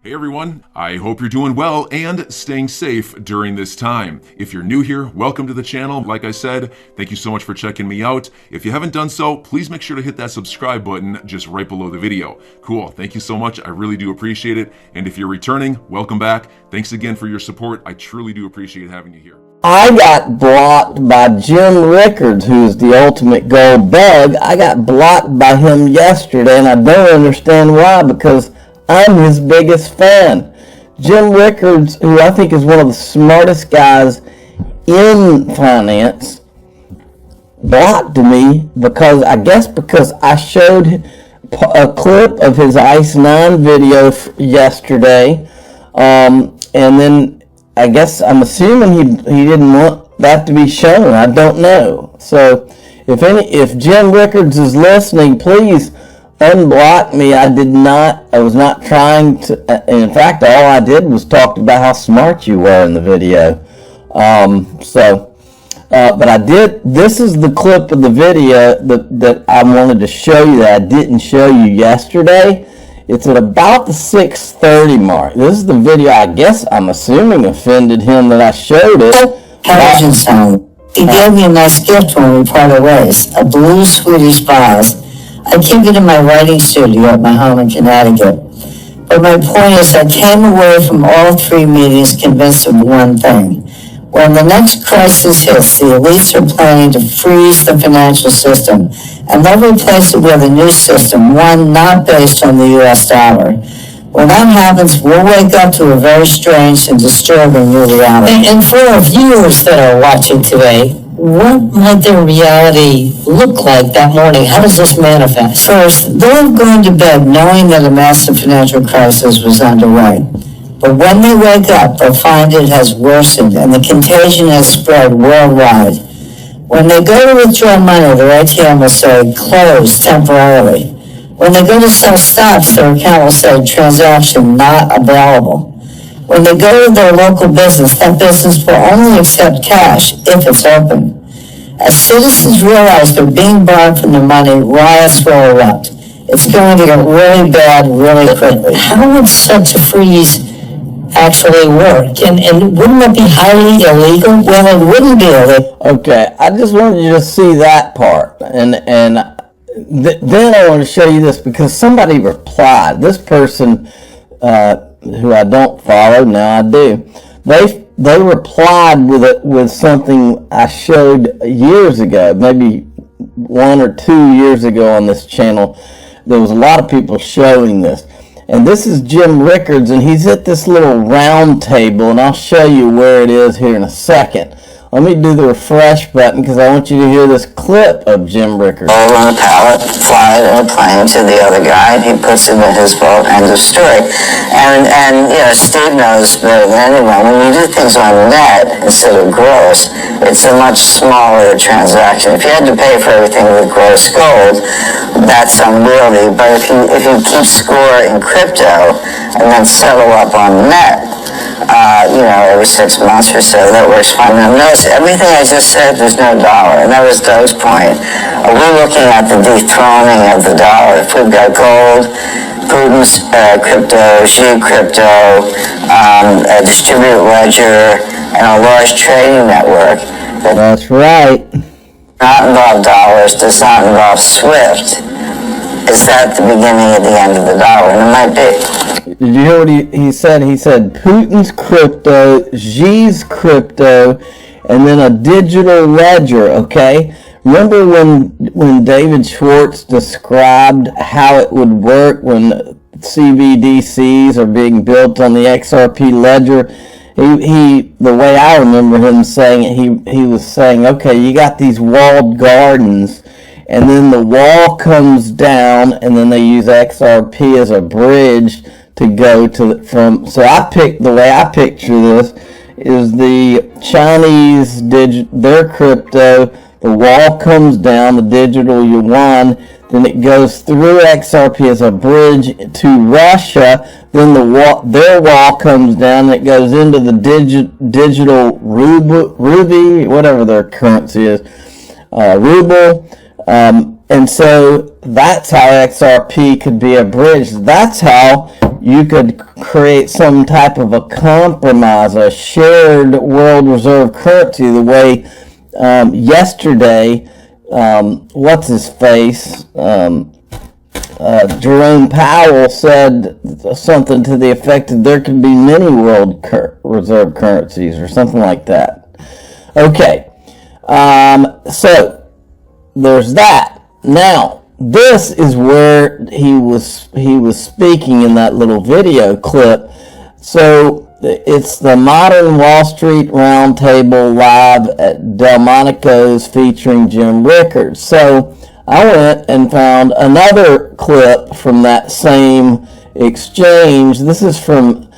Hey everyone, I hope you're doing well and staying safe during this time. If you're new here, welcome to the channel. Like I said, thank you so much for checking me out. If you haven't done so, please make sure to hit that subscribe button just right below the video. Cool, thank you so much. I really do appreciate it. And if you're returning, welcome back. Thanks again for your support. I truly do appreciate having you here. I got blocked by Jim Rickards, who's the ultimate gold bug. I got blocked by him yesterday, and I don't understand why, because I'm his biggest fan. Jim Rickards, who I think is one of the smartest guys in finance, blocked me because I showed a clip of his ICE 9 video yesterday, and then I guess I'm assuming he didn't want that to be shown. I don't know. So if Jim Rickards is listening, please unblock me. I was not trying to, in fact, all I did was talk about how smart you were in the video. But I did, this is the clip of the video that I wanted to show you that I didn't show you yesterday. It's at about the 6:30 mark. This is the video, I guess, I'm assuming offended him that I showed it. He gave me a nice gift when we parted ways, a blue Swedish vase. I keep it in my writing studio at my home in Connecticut. But my point is I came away from all three meetings convinced of one thing. When the next crisis hits, the elites are planning to freeze the financial system, and they'll replace it with a new system, one not based on the US dollar. When that happens, we'll wake up to a very strange and disturbing new reality. And for our viewers that are watching today, what might their reality look like that morning? How does this manifest? First, they're going to bed knowing that a massive financial crisis was underway. But when they wake up, they'll find it has worsened and the contagion has spread worldwide. When they go to withdraw money, their ATM will say, closed temporarily. When they go to sell stocks, their account will say, transaction not available. When they go to their local business, that business will only accept cash if it's open. As citizens realize they're being barred from their money, riots will erupt. It's going to get really bad really quickly. How would such a freeze actually work? And wouldn't it be highly illegal? Well, it wouldn't be illegal. Okay, I just wanted you to see that part. And then I want to show you this because somebody replied. This person, who I don't follow, now I do. They replied with something I showed years ago, maybe 1 or 2 years ago on this channel. There was a lot of people showing this. And this is Jim Rickards, and he's at this little round table, and I'll show you where it is here in a second. Let me do the refresh button because I want you to hear this clip of Jim Rickards. Gold on a pallet, fly it in a plane to the other guy, and he puts it in his boat, end of story. And you know, Steve knows better than anyone, when you do things on net instead of gross, it's a much smaller transaction. If you had to pay for everything with gross gold, that's unwieldy. But if you keep score in crypto and then settle up on net, you know, every 6 months or so, that works fine. Now notice, everything I just said, there's no dollar, and that was Doug's point. Are we looking at the dethroning of the dollar? If we've got gold, Putin's crypto, Xi crypto, a distributed ledger, and a large trading network. That's right. Not involve dollars, does not involve SWIFT. Is that the beginning of the end of the dollar? And it might be. Did you hear what he said? He said Putin's crypto, Xi's crypto, and then a digital ledger, okay? Remember when David Schwartz described how it would work when CBDCs are being built on the XRP ledger? The way I remember him saying it, he was saying, okay, you got these walled gardens, and then the wall comes down, and then they use XRP as a bridge to go to so the way I picture this is the Chinese their crypto, the wall comes down, the digital yuan, then it goes through XRP as a bridge to Russia, then their wall comes down, and it goes into the digital ruby, whatever their currency is, ruble, and so that's how XRP could be a bridge. That's how you could create some type of a compromise, a shared world reserve currency, the way yesterday, what's his face, Jerome Powell said something to the effect that there could be many world reserve currencies or something like that. Okay, so there's that. Now, this is where he was speaking in that little video clip. So it's the Modern Wall Street Roundtable live at Delmonico's featuring Jim Rickards. So I went and found another clip from that same exchange. This is from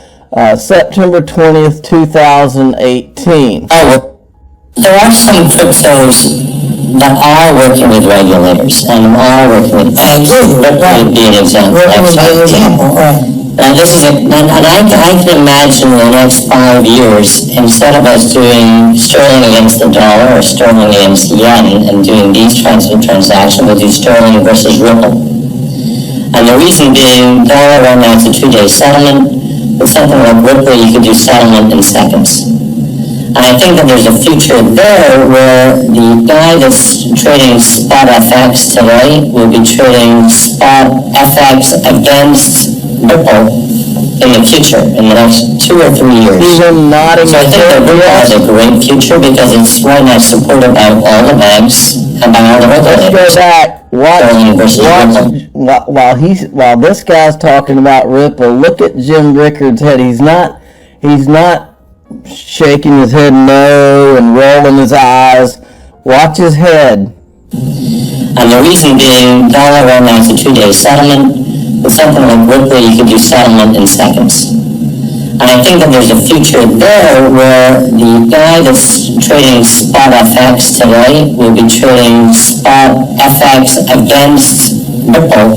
September 20th, 2018. There are some cryptos that are working with regulators and are working with banks. Ripple would be an example. And this is and I can imagine in the next 5 years, instead of us doing sterling against the dollar or sterling against yen and doing these kinds of transactions, we'll do sterling versus Ripple. And the reason being, dollar right now is a 2-day settlement. With something like Ripple, you could do settlement in seconds. And I think that there's a future there where the guy that's trading spot FX today will be trading spot FX against Ripple in the future, in the next 2 or 3 years. So I think that Ripple has a great future because it's right now supported by all the banks and by all the regulators. Let's go back. While this guy's talking about Ripple, look at Jim Rickards' head. He's not shaking his head no and rolling his eyes. Watch his head. And the reason being, dollar right now is a 2-day settlement. With something like Ripple, you could do settlement in seconds. And I think that there's a future there where the guy that's trading spot FX today will be trading spot FX against Ripple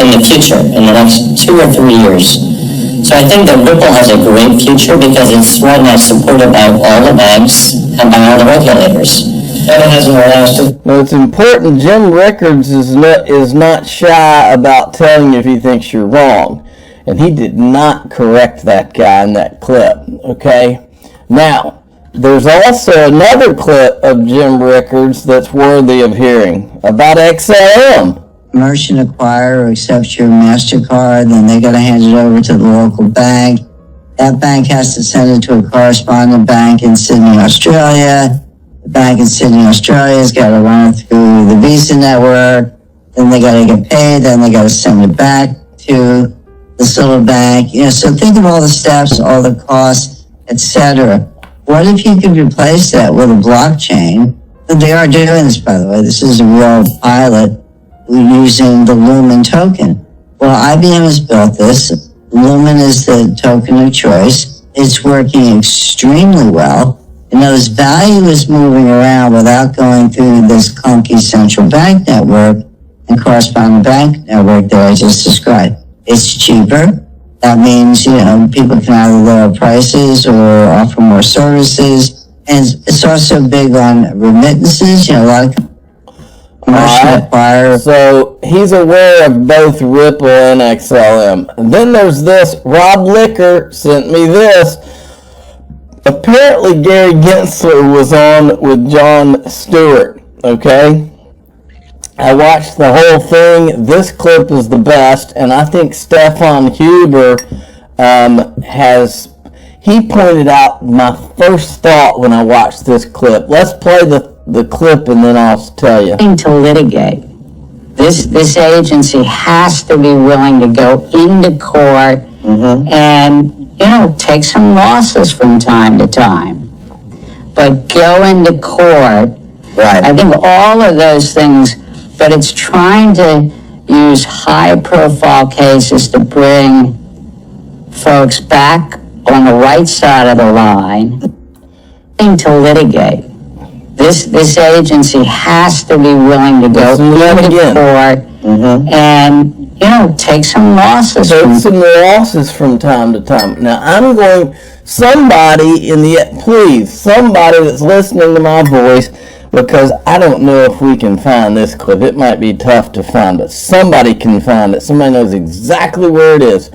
in the future, in the next 2 or 3 years. So I think that Ripple has a great future because it's right now supported by all the banks and by all the regulators. And it hasn't lasted. Now it's important, Jim Rickards is not shy about telling you if he thinks you're wrong. And he did not correct that guy in that clip, okay? Now, there's also another clip of Jim Rickards that's worthy of hearing about XRM. Merchant acquirer accepts your MasterCard, then they got to hand it over to the local bank. That bank has to send it to a correspondent bank in Sydney, Australia. The bank in Sydney, Australia has got to run it through the Visa network. Then they got to get paid. Then they got to send it back to this little bank. So think of all the steps, all the costs, etc. What if you could replace that with a blockchain? And they are doing this, by the way. This is a real pilot. We're using the Lumen token. Well, IBM has built this. Lumen is the token of choice. It's working extremely well. This value is moving around without going through this clunky central bank network and correspondent bank network that I just described. It's cheaper. That means, people can either lower prices or offer more services. And it's also big on remittances. A lot of So he's aware of both Ripple and XLM. And then there's this. Rob Licker sent me this. Apparently Gary Gensler was on with Jon Stewart, okay? I watched the whole thing. This clip is the best, and I think Stefan Huber he pointed out my first thought when I watched this clip. Let's play the clip and then I'll tell you. To litigate. This agency has to be willing to go into court and, take some losses from time to time. But go into court. Right. I think all of those things, but it's trying to use high-profile cases to bring folks back on the right side of the line to litigate. This agency has to be willing to go into court and, take some losses. From time to time. Now, somebody that's listening to my voice, because I don't know if we can find this clip. It might be tough to find, but somebody can find it. Somebody knows exactly where it is.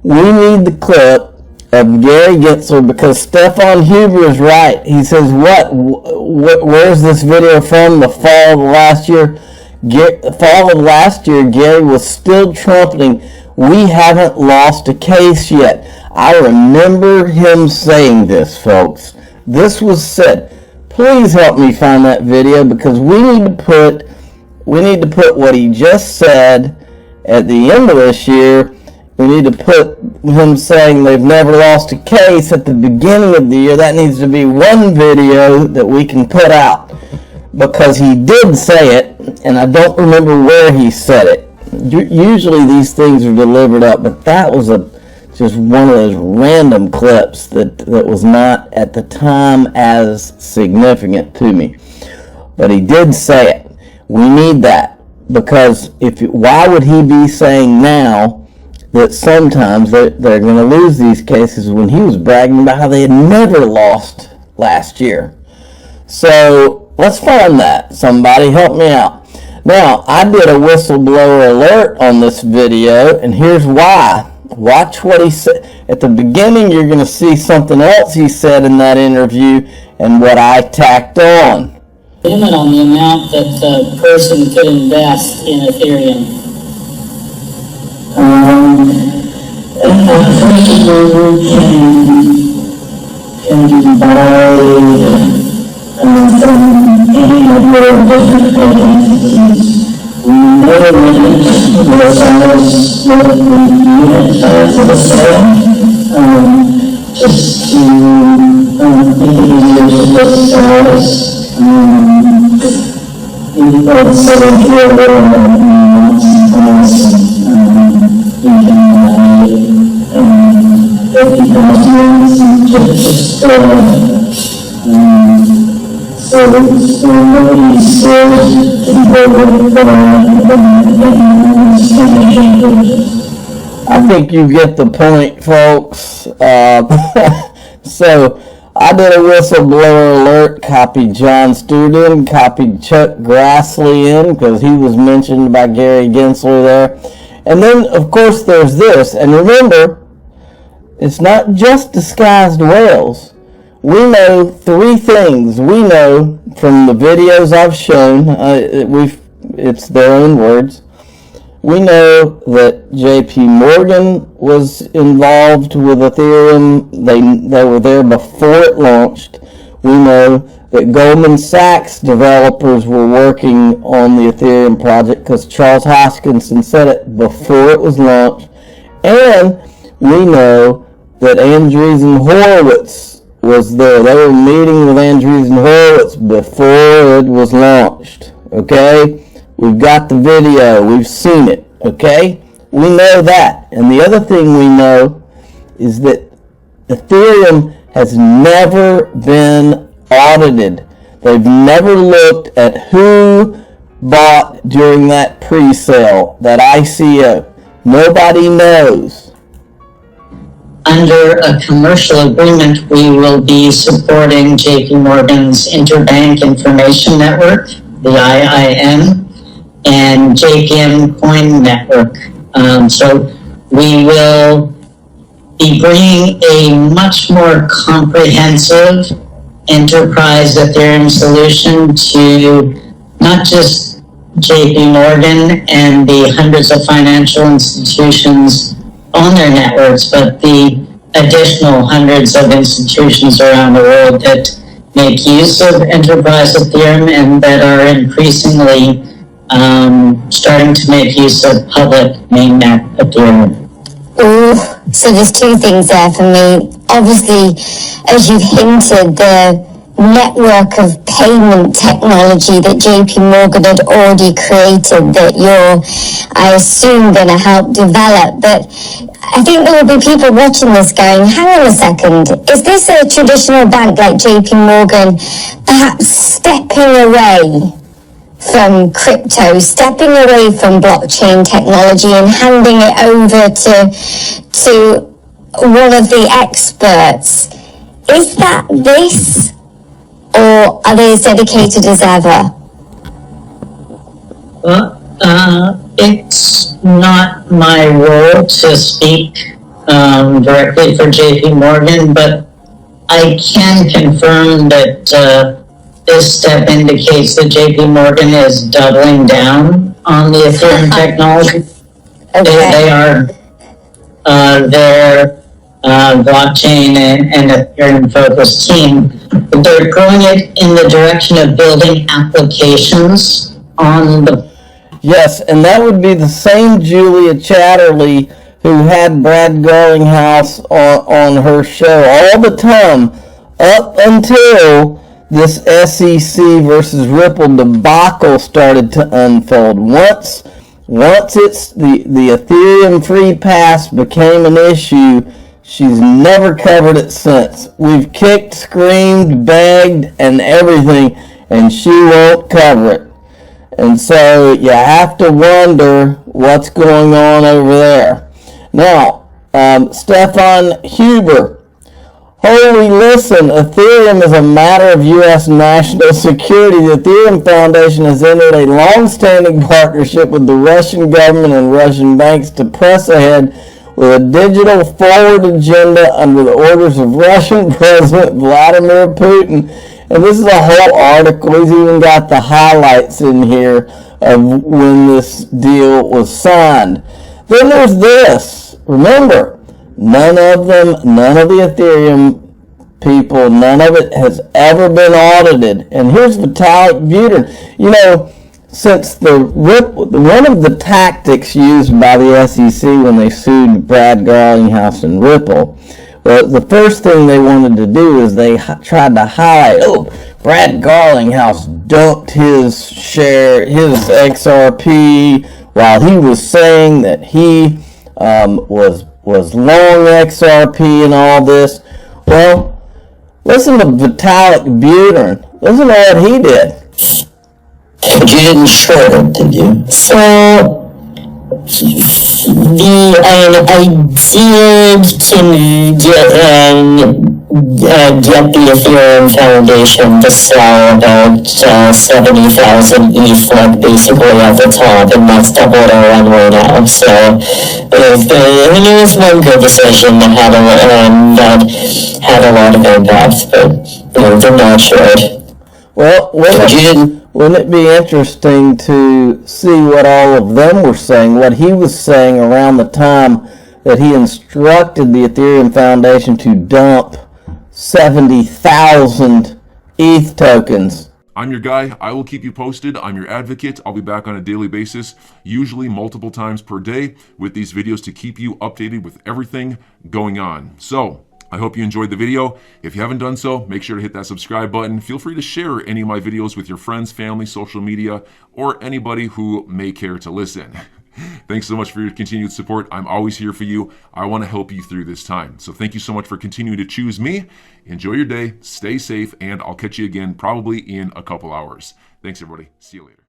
We need the clip of Gary Gensler, because Stefan Huber is right. He says, where's this video from? The fall of last year. Fall of last year, Gary was still trumpeting, we haven't lost a case yet. I remember him saying this, folks. This was said. Please help me find that video, because we need to put what he just said at the end of this year. We need to put him saying they've never lost a case at the beginning of the year. That needs to be one video that we can put out, because he did say it, and I don't remember where he said it. Usually these things are delivered up, but that was just one of those random clips that was not at the time as significant to me. But he did say it. We need that, because why would he be saying now that sometimes they're going to lose these cases when he was bragging about how they had never lost last year? So let's find that. Somebody help me out. Now, I did a whistleblower alert on this video, and here's why. Watch what he said. At the beginning, you're going to see something else he said in that interview and what I tacked on. Limit on the amount that a person could invest in Ethereum. I think you get the point, folks. So I did a whistleblower alert, copied John Stewart, copied Chuck Grassley in, because he was mentioned by Gary Gensler there. And then, of course, there's this. And remember, it's not just disguised whales. We know three things. We know from the videos I've shown, it's their own words. We know that JP Morgan was involved with Ethereum. They were there before it launched. We know that Goldman Sachs developers were working on the Ethereum project, because Charles Hoskinson said it before it was launched. And we know that Andreessen Horowitz was there. They were meeting with Andreessen Horowitz before it was launched. Okay? We've got the video. We've seen it. Okay? We know that. And the other thing we know is that Ethereum has never been audited. They've never looked at who bought during that pre-sale, that ICO. Nobody knows. Under a commercial agreement, we will be supporting JP Morgan's Interbank Information Network, the IIN, and JPM Coin Network. So we will be bringing a much more comprehensive enterprise Ethereum solution to not just JP Morgan and the hundreds of financial institutions on their networks, but the additional hundreds of institutions around the world that make use of enterprise Ethereum and that are increasingly starting to make use of public mainnet Ethereum. Ooh, so there's two things there for me. Obviously, as you've hinted, the network of payment technology that JP Morgan had already created that you're, I assume, going to help develop. But I think there will be people watching this going, hang on a second, is this a traditional bank like JP Morgan perhaps stepping away from crypto, stepping away from blockchain technology and handing it over to one of the experts? Is that this? Or are they as dedicated as ever? Well, it's not my role to speak directly for JP Morgan, but I can confirm that this step indicates that JP Morgan is doubling down on the Ethereum technology. Okay. They are their blockchain and Ethereum focused team. They're growing it in the direction of building applications on the. Yes, and that would be the same Julia Chatterley who had Brad Garlinghouse on her show all the time up until this SEC versus Ripple debacle started to unfold. Once it's the Ethereum free pass became an issue, she's never covered it since. We've kicked, screamed, begged, and everything, and she won't cover it. And so you have to wonder what's going on over there. Now, Stefan Huber. Holy listen, Ethereum is a matter of U.S. national security. The Ethereum Foundation has entered a long-standing partnership with the Russian government and Russian banks to press ahead with a digital forward agenda under the orders of Russian President Vladimir Putin. And this is a whole article. He's even got the highlights in here of when this deal was signed. Then there's this. Remember, none of the Ethereum people, none of it has ever been audited. And here's Vitalik Buterin. You know, since one of the tactics used by the SEC when they sued Brad Garlinghouse and Ripple, well, the first thing they wanted to do is they tried to highlight, Brad Garlinghouse dumped his share, his XRP, while he was saying that he was long XRP and all this. Well, listen to Vitalik Buterin. Listen to what he did. But you didn't short it, did you? So, I did get the Ethereum Foundation to sell about 70,000 ETH, like basically at the top, and that's doubled our runway now. So it was one good decision that had a lot of impact, but they're not short. Well, wouldn't it be interesting to see what all of them were saying, what he was saying around the time that he instructed the Ethereum Foundation to dump 70,000 ETH tokens. I'm your guy. I will keep you posted. I'm your advocate. I'll be back on a daily basis, usually multiple times per day, with these videos to keep you updated with everything going on. So, I hope you enjoyed the video. If you haven't done so, make sure to hit that subscribe button. Feel free to share any of my videos with your friends, family, social media, or anybody who may care to listen. Thanks so much for your continued support. I'm always here for you. I want to help you through this time. So thank you so much for continuing to choose me. Enjoy your day, stay safe, and I'll catch you again probably in a couple hours. Thanks, everybody. See you later.